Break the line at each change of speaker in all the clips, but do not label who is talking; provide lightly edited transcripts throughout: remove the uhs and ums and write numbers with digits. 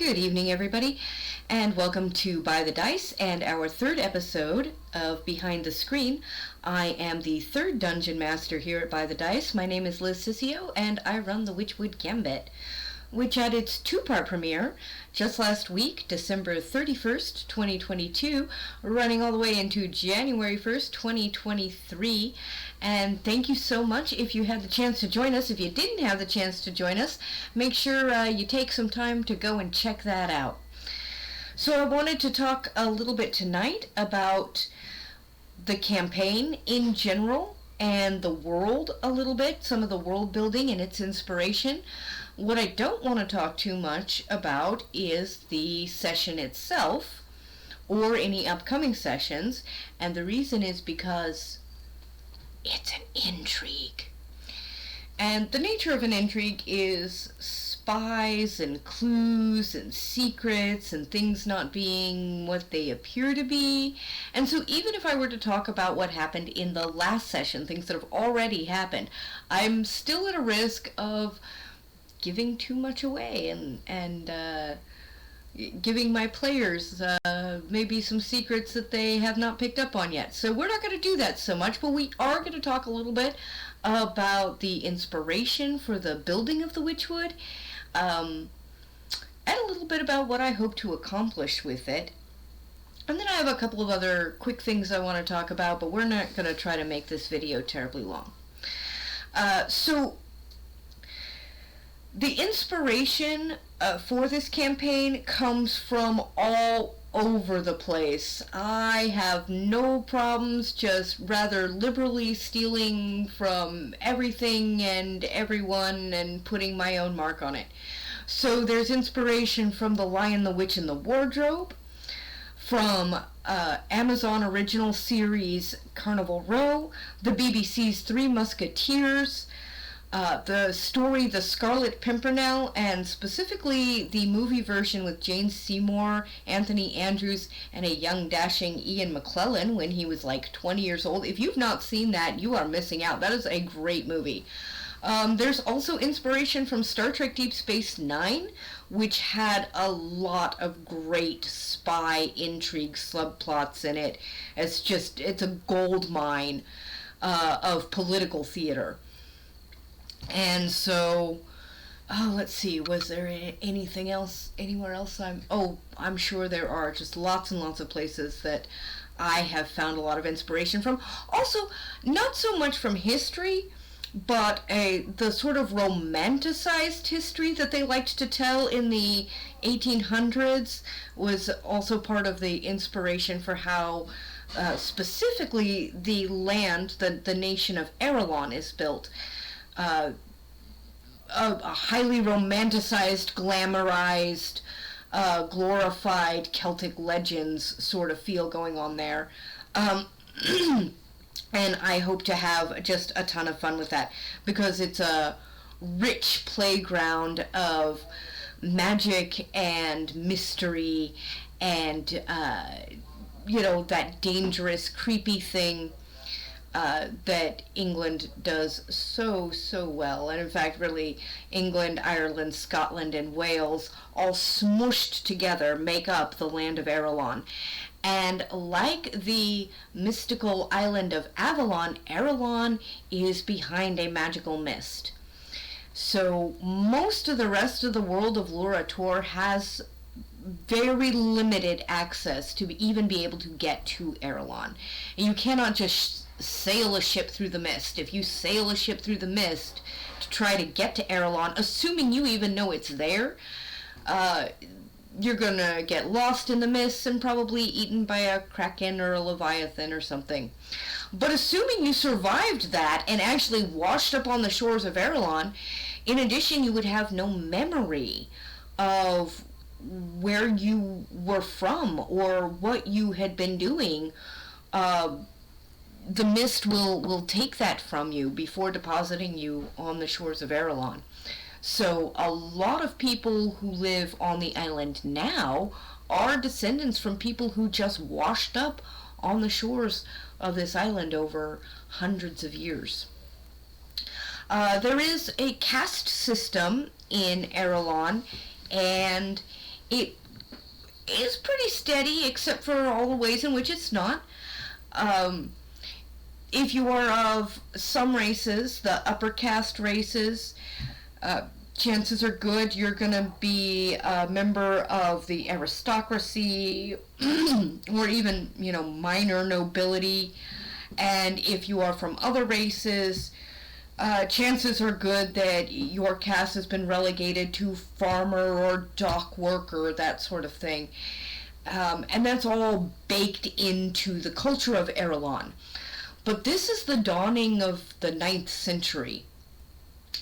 Good evening, everybody, and welcome to By the Dice and our third episode of Behind the Screen. I am the third Dungeon Master here at By the Dice. My name is Liz Cicio, and I run the Witchwood Gambit, which had its two-part premiere just last week, December 31st, 2022, running all the way into January 1st, 2023. And thank you so much if you had the chance to join us. If you didn't have the chance to join us, make sure you take some time to go and check that out. So I wanted to talk a little bit tonight about the campaign in general and the world a little bit, some of the world building and its inspiration. What I don't want to talk too much about is the session itself or any upcoming sessions, and the reason is because it's an intrigue. And the nature of an intrigue is spies and clues and secrets and things not being what they appear to be. And so even if I were to talk about what happened in the last session, things that have already happened, I'm still at a risk of giving too much away and giving my players maybe some secrets that they have not picked up on yet. So we're not going to do that so much, but we are going to talk a little bit about the inspiration for the building of the Witchwood, and a little bit about what I hope to accomplish with it. And then I have a couple of other quick things I want to talk about, but we're not going to try to make this video terribly long. So the inspiration for this campaign comes from all over the place. I have no problems just rather liberally stealing from everything and everyone and putting my own mark on it. So there's inspiration from The Lion, the Witch, and the Wardrobe, from Amazon original series Carnival Row, the BBC's Three Musketeers, the story The Scarlet Pimpernel, and specifically the movie version with Jane Seymour, Anthony Andrews, and a young dashing Ian McClellan when he was like 20 years old. If you've not seen that, you are missing out. That is a great movie. There's also inspiration from Star Trek Deep Space Nine, which had a lot of great spy intrigue subplots in it. It's a gold mine of political theater. And so, let's see, was there anything else, anywhere else? I'm sure there are just lots and lots of places that I have found a lot of inspiration from. Also, not so much from history, but the sort of romanticized history that they liked to tell in the 1800s was also part of the inspiration for how specifically the land, the nation of Erelon is built. A highly romanticized, glamorized, glorified Celtic legends sort of feel going on there. And I hope to have just a ton of fun with that, because it's a rich playground of magic and mystery and, that dangerous, creepy thing that England does so well. And in fact, really, England, Ireland, Scotland, and Wales all smooshed together make up the land of Erelon. And like the mystical island of Avalon, Erelon is behind a magical mist. So most of the rest of the world of Lurator has very limited access to even be able to get to Erelon. And you cannot just sail a ship through the mist. If you sail a ship through the mist to try to get to Erelon, assuming you even know it's there, you're gonna get lost in the mist and probably eaten by a kraken or a leviathan or something. But assuming you survived that and actually washed up on the shores of Erelon, in addition, you would have no memory of where you were from or what you had been doing. The mist will take that from you before depositing you on the shores of Erelon. So a lot of people who live on the island now are descendants from people who just washed up on the shores of this island over hundreds of years. There is a caste system in Erelon, and it is pretty steady, except for all the ways in which it's not. If you are of some races, the upper caste races, chances are good you're going to be a member of the aristocracy or even, minor nobility. And if you are from other races, chances are good that your caste has been relegated to farmer or dock worker, that sort of thing. And that's all baked into the culture of Erelon. But this is the dawning of the 9th century.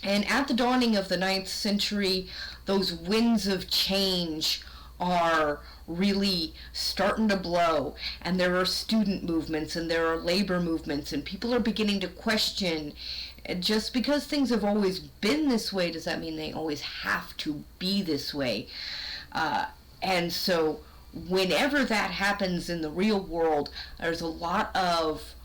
And at the dawning of the 9th century, those winds of change are really starting to blow. And there are student movements and there are labor movements, and people are beginning to question, just because things have always been this way, does that mean they always have to be this way? And so whenever that happens in the real world, there's a lot of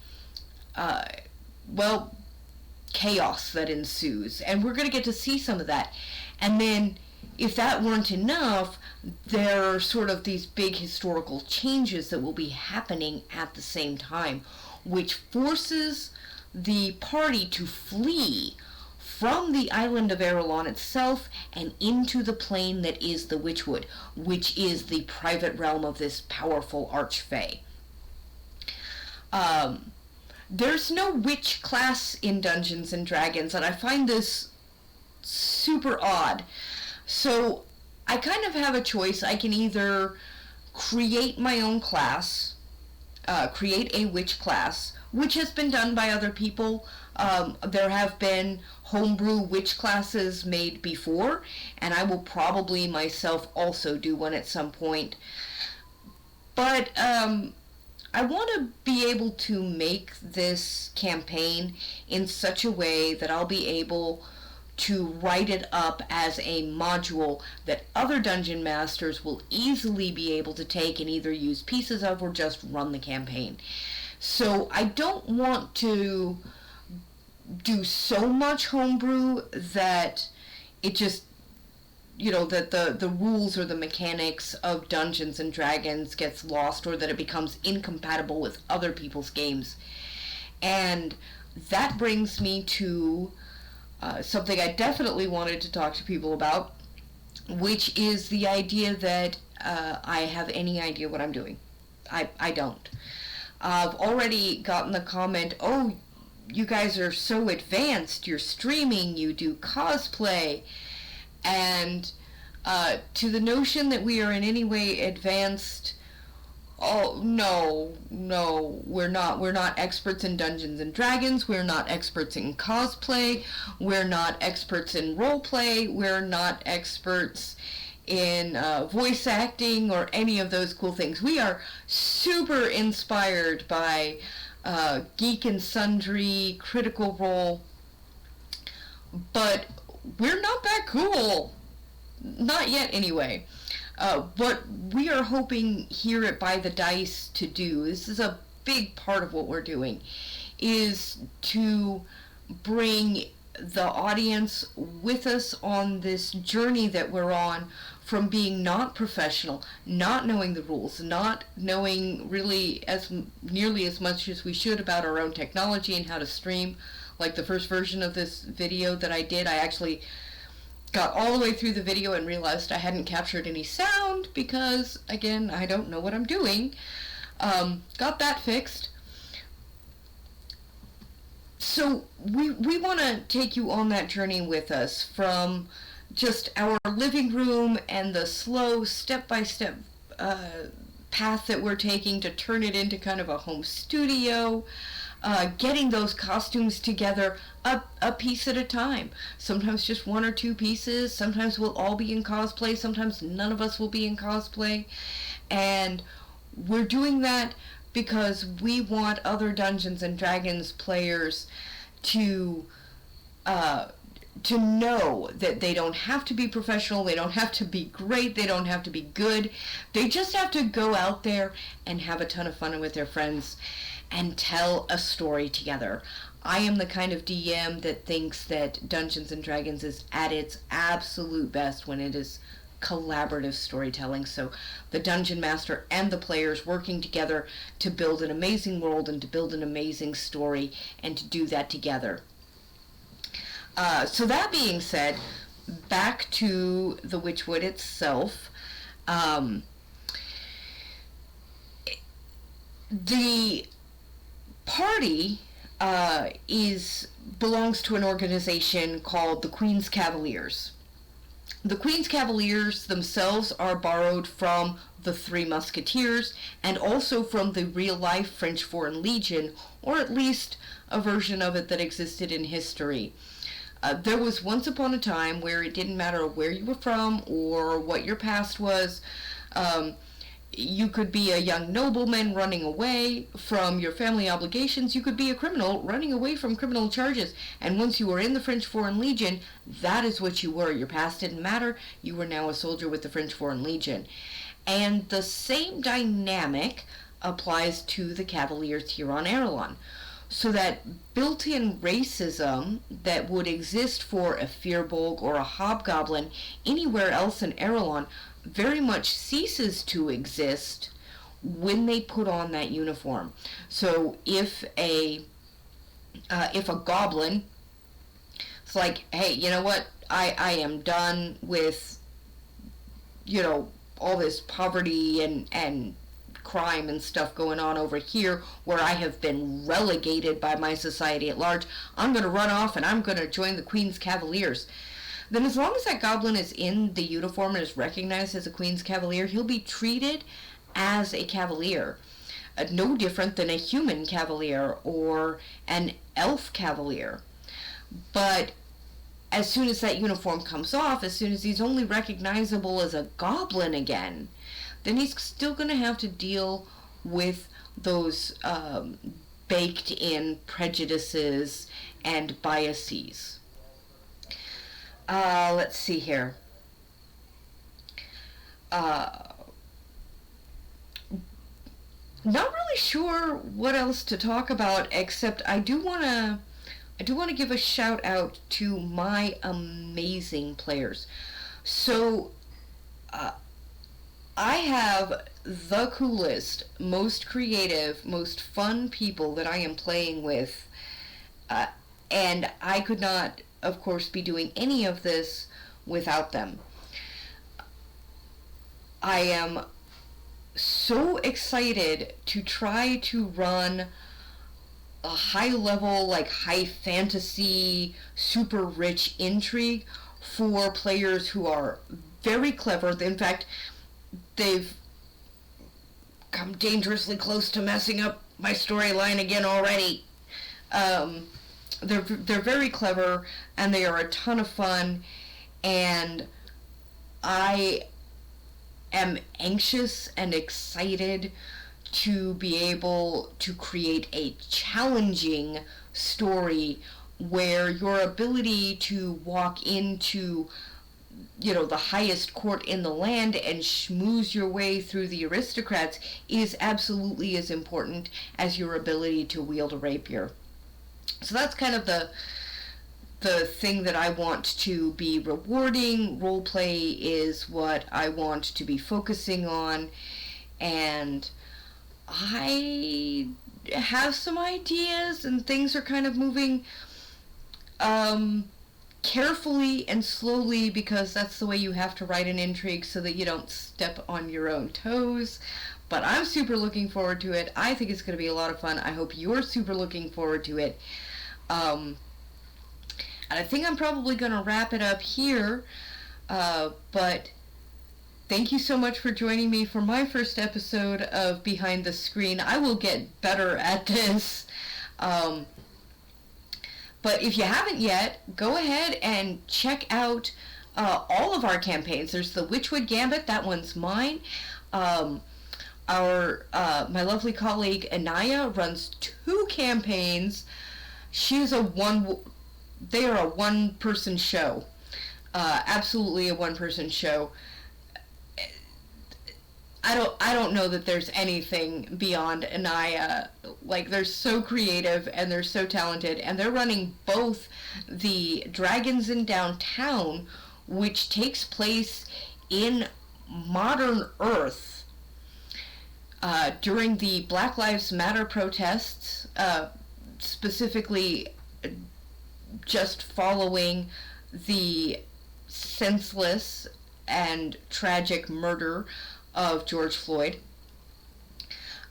chaos that ensues, and we're going to get to see some of that. And then, if that weren't enough, there are sort of these big historical changes that will be happening at the same time, which forces the party to flee from the island of Erelon itself and into the plane that is the Witchwood, which is the private realm of this powerful archfey. There's no witch class in Dungeons and Dragons, and I find this super odd. So I kind of have a choice. I can either create my own class, create a witch class, which has been done by other people. There have been homebrew witch classes made before, and I will probably myself also do one at some point. But I want to be able to make this campaign in such a way that I'll be able to write it up as a module that other dungeon masters will easily be able to take and either use pieces of or just run the campaign. So I don't want to do so much homebrew that it just, that the rules or the mechanics of Dungeons and Dragons gets lost, or that it becomes incompatible with other people's games. And that brings me to something I definitely wanted to talk to people about, which is the idea that I have any idea what I'm doing. I don't. I've already gotten the comment, oh, you guys are so advanced, you're streaming, you do cosplay, and to the notion that we are in any way advanced, oh, no, we're not. We're not experts in Dungeons and Dragons, we're not experts in cosplay, we're not experts in roleplay, we're not experts in voice acting or any of those cool things. We are super inspired by Geek and Sundry, Critical Role, but we're not that cool. Not yet, anyway. What we are hoping here at By the Dice to do, this is a big part of what we're doing, is to bring the audience with us on this journey that we're on, from being not professional, not knowing the rules, not knowing really nearly as much as we should about our own technology and how to stream. Like the first version of this video that I did, I actually got all the way through the video and realized I hadn't captured any sound because, again, I don't know what I'm doing. Got that fixed. So we want to take you on that journey with us, from just our living room and the slow step-by-step path that we're taking to turn it into kind of a home studio, getting those costumes together a piece at a time. Sometimes just one or two pieces. Sometimes we'll all be in cosplay. Sometimes none of us will be in cosplay. And we're doing that because we want other Dungeons and Dragons players to know that they don't have to be professional, they don't have to be great, they don't have to be good. They just have to go out there and have a ton of fun with their friends and tell a story together. I am the kind of DM that thinks that Dungeons and Dragons is at its absolute best when it is collaborative storytelling. So the Dungeon Master and the players working together to build an amazing world and to build an amazing story and to do that together. So that being said, back to the Witchwood itself. The party belongs to an organization called the Queen's Cavaliers. The Queen's Cavaliers themselves are borrowed from the Three Musketeers and also from the real-life French Foreign Legion, or at least a version of it that existed in history. There was once upon a time where it didn't matter where you were from or what your past was. You could be a young nobleman running away from your family obligations. You could be a criminal running away from criminal charges. And once you were in the French Foreign Legion, that is what you were. Your past didn't matter. You were now a soldier with the French Foreign Legion. And the same dynamic applies to the Cavaliers here on Erelon. So that built-in racism that would exist for a Firbolg or a Hobgoblin anywhere else in Erelon very much ceases to exist when they put on that uniform. So if a goblin, it's like, hey, you know what, I am done with, all this poverty and crime and stuff going on over here where I have been relegated by my society at large. I'm going to run off and I'm going to join the Queen's Cavaliers. Then as long as that goblin is in the uniform and is recognized as a Queen's Cavalier, he'll be treated as a Cavalier. No different than a human Cavalier or an elf Cavalier. But as soon as that uniform comes off, as soon as he's only recognizable as a goblin again, then he's still going to have to deal with those baked-in prejudices and biases. Let's see here. Not really sure what else to talk about, except I do want to give a shout out to my amazing players. So, I have the coolest, most creative, most fun people that I am playing with, and I could not, of course, be doing any of this without them. I am so excited to try to run a high-level, high fantasy, super rich intrigue for players who are very clever. In fact, they've come dangerously close to messing up my storyline again already. They're very clever, and they are a ton of fun, and I am anxious and excited to be able to create a challenging story where your ability to walk into the highest court in the land and schmooze your way through the aristocrats is absolutely as important as your ability to wield a rapier. So that's kind of the thing that I want to be rewarding. Roleplay is what I want to be focusing on, and I have some ideas, and things are kind of moving carefully and slowly, because that's the way you have to write an intrigue so that you don't step on your own toes. But I'm super looking forward to it. I think it's going to be a lot of fun. I hope you're super looking forward to it. And I think I'm probably going to wrap it up here. But thank you so much for joining me for my first episode of Behind the Screen. I will get better at this. But if you haven't yet, go ahead and check out all of our campaigns. There's the Witchwood Gambit. That one's mine. My lovely colleague Anaya runs 2 campaigns. They are a one-person show. Absolutely a one-person show. I don't know that there's anything beyond Anaya. They're so creative and they're so talented, and they're running both the Dragons in Downtown, which takes place in modern Earth during the Black Lives Matter protests, specifically just following the senseless and tragic murder of George Floyd.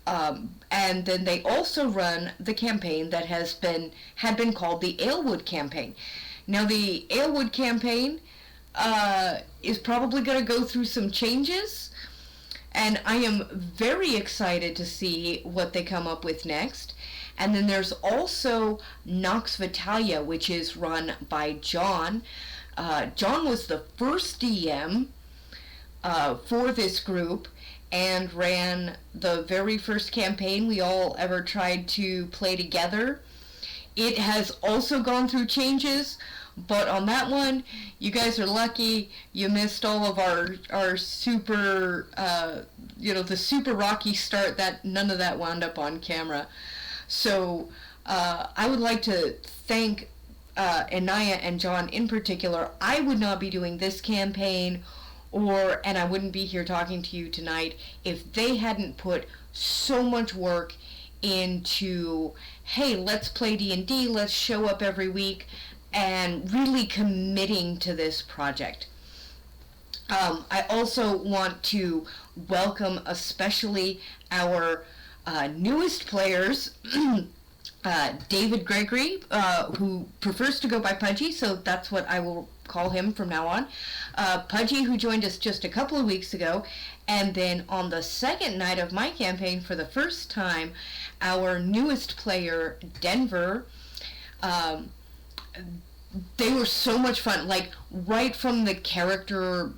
And then they also run the campaign that had been called the Alewood campaign. Now, the Alewood campaign is probably going to go through some changes, and I am very excited to see what they come up with next. And then there's also Nox Vitalia, which is run by John. John was the first DM for this group and ran the very first campaign we all ever tried to play together. It has also gone through changes, but on that one, you guys are lucky. You missed all of our super, the super rocky start. That none of that wound up on camera. So I would like to thank Anaya and John in particular. I would not be doing this campaign, and I wouldn't be here talking to you tonight if they hadn't put so much work into, hey, let's play D&D, let's show up every week, and really committing to this project. I also want to welcome especially our newest players, David Gregory, who prefers to go by Pudgy, so that's what I will call him from now on. Pudgy, who joined us just a couple of weeks ago, and then on the second night of my campaign for the first time, our newest player, Denver. They were so much fun, like right from the character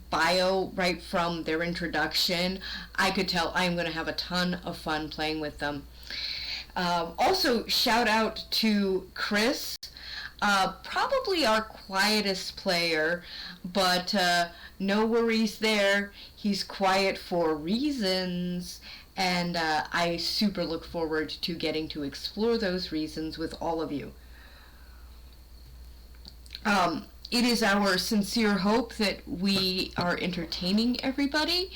bio, right from their introduction, I could tell I'm going to have a ton of fun playing with them. Also, shout out to Chris, probably our quietest player, but no worries there. He's quiet for reasons, and I super look forward to getting to explore those reasons with all of you. It is our sincere hope that we are entertaining everybody.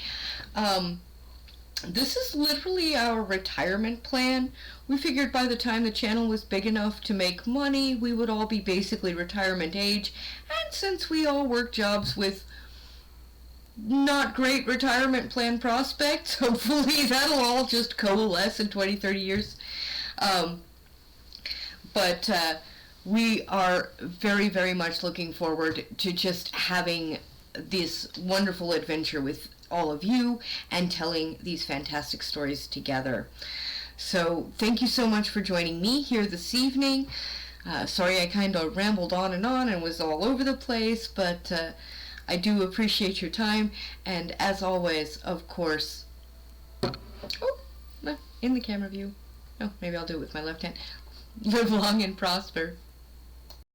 This is literally our retirement plan. We figured by the time the channel was big enough to make money, we would all be basically retirement age. And since we all work jobs with not great retirement plan prospects, hopefully that'll all just coalesce in 20, 30 years. But we are very, very much looking forward to just having this wonderful adventure with all of you and telling these fantastic stories together. So thank you so much for joining me here this evening. Sorry I kind of rambled on and was all over the place, but I do appreciate your time, and as always, of course, in the camera view. Oh, maybe I'll do it with my left hand. Live long and prosper.